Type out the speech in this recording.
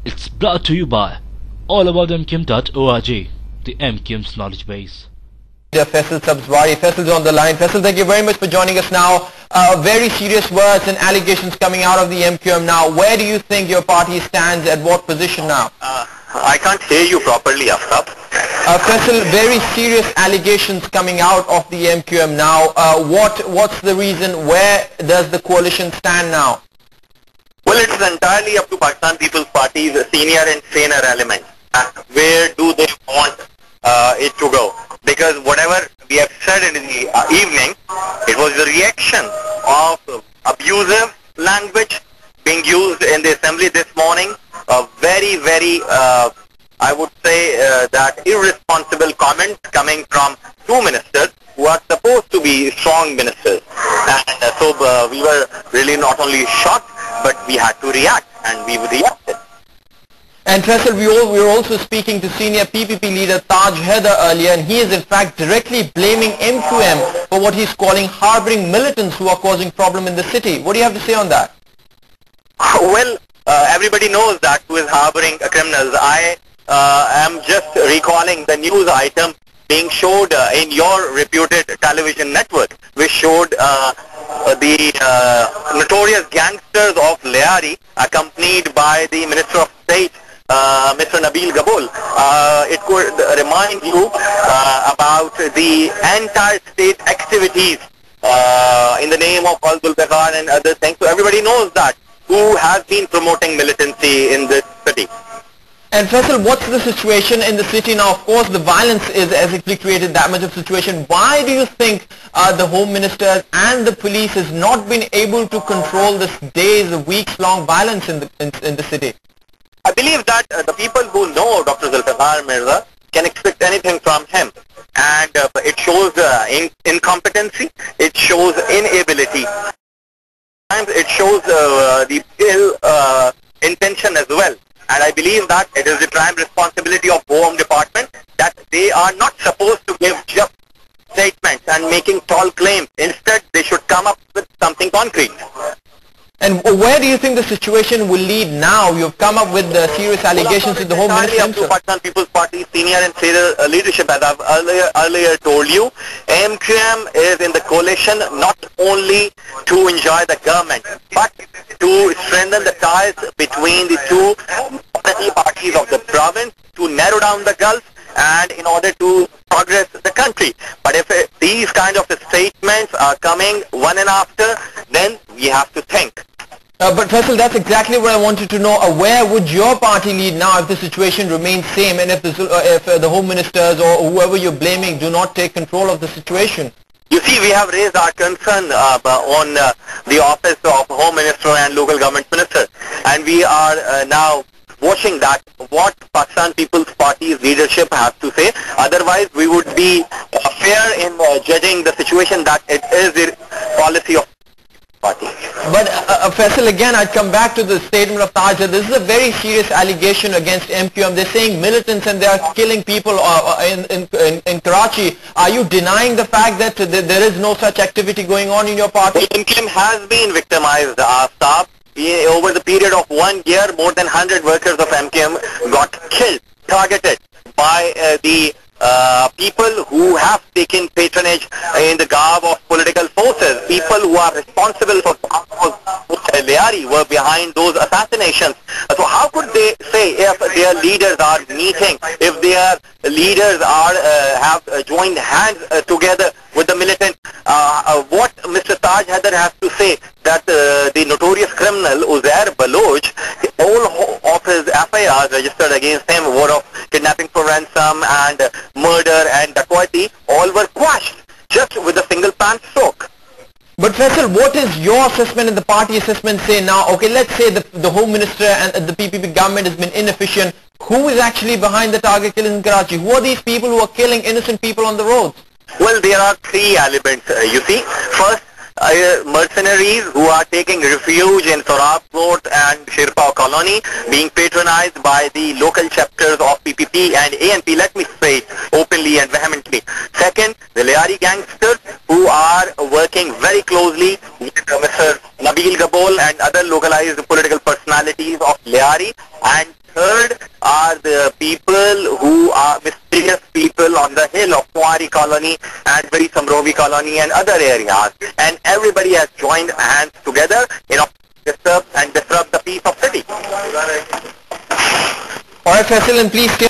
It's brought to you by allaboutmqm.org, the MQM's knowledge base. Faisal Sabzwari. Faisal's on the line. Faisal, thank you very much for joining us now. Very serious words and allegations coming out of the MQM now. Where do you think your party stands? At what position now? I can't hear you properly, Aftab. Faisal, very serious allegations coming out of the MQM now. What's the reason? Where does the coalition stand now? Well, it's entirely up to Pakistan People's Party's senior and senior elements. Where do they want it to go? Because whatever we have said in the evening, it was the reaction of abusive language being used in the assembly this morning. A very, I would say that irresponsible comments coming from two ministers who are supposed to be strong ministers. And so we were really not only shocked, but we had to react, and we reacted. And Faisal, we were also speaking to senior PPP leader Taj Haider earlier, and he is in fact directly blaming MQM for what he's calling harboring militants who are causing problem in the city. What do you have to say on that? Well, everybody knows that who is harboring criminals. I am just recalling the news item being showed in your reputed television network, which showed the notorious gangsters of Liari accompanied by the Minister of State, Mr. Nabil Gabul. It could remind you about the anti-state activities in the name of Al-Bulbekhan and other things. So everybody knows that who has been promoting militancy in this city. And Faisal, what's the situation in the city now? Of course, the violence has actually created that much of situation. Why do you think the Home Minister and the police has not been able to control this days, weeks-long violence in the city? I believe that the people who know Dr. Zulfikar Mirza can expect anything from him. And it shows incompetency, it shows inability. Sometimes it shows the ill intention as well. And I believe that it is the prime responsibility of Home Department that they are not supposed to give just statements and making tall claims. Instead, they should come up with something concrete. And where do you think the situation will lead now? You've come up with serious allegations with the Home Minister. Up to Pakistan People's Party senior and senior leadership, as I've earlier told you. MQM is in the coalition not only to enjoy the government, but to strengthen the ties between the two parties of the province, to narrow down the gulf, and in order to progress the country. But if these kind of statements are coming one and after, then we have to think. But Faisal, that's exactly what I wanted to know. Where would your party lead now if the situation remains same, and if the Home Ministers or whoever you're blaming do not take control of the situation? You see, we have raised our concern on the office of Home Minister and Local Government Minister, and we are now watching that what Pakistan People's Party's leadership has to say. Otherwise, we would be fair in judging the situation that it is the policy of party. But Faisal, again, I'd come back to the statement of Taj. This is a very serious allegation against MQM. They're saying militants and they are killing people in Karachi. Are you denying the fact that there is no such activity going on in your party? Well, MQM has been victimized, staff. Over the period of 1 year, more than 100 workers of MQM got killed, targeted by the people who have taken patronage in the garb of political forces, people who are responsible for Liari were behind those assassinations. So how could they say if their leaders are meeting, if their leaders are have joined hands together with the militant? What Mr. Taj Haider has to say that the notorious criminal Uzair Baloch, all of his FIRs registered against him were of kidnapping for ransom and murder and dacoity, all were quashed just with a single pan stroke. But Faisal, what is your assessment and the party assessment say now? Okay, let's say the Home Minister and the PPP government has been inefficient. Who is actually behind the target killings in Karachi? Who are these people who are killing innocent people on the roads? Well, there are three elements, you see. First, mercenaries who are taking refuge in Sorab Court and Shirpa colony, being patronized by the local chapters of PPP and ANP, let me say it openly and vehemently. Second, the Liari gangsters who are working very closely with Mr. Nabil Gabol and other localized political personalities of Liari. And third are the people who are mysterious people on the hill of Kuwari Colony and Badi Samrovi Colony and other areas. And everybody has joined hands together in order to disturb and disrupt the peace of city. Alright, Faisal, and please stay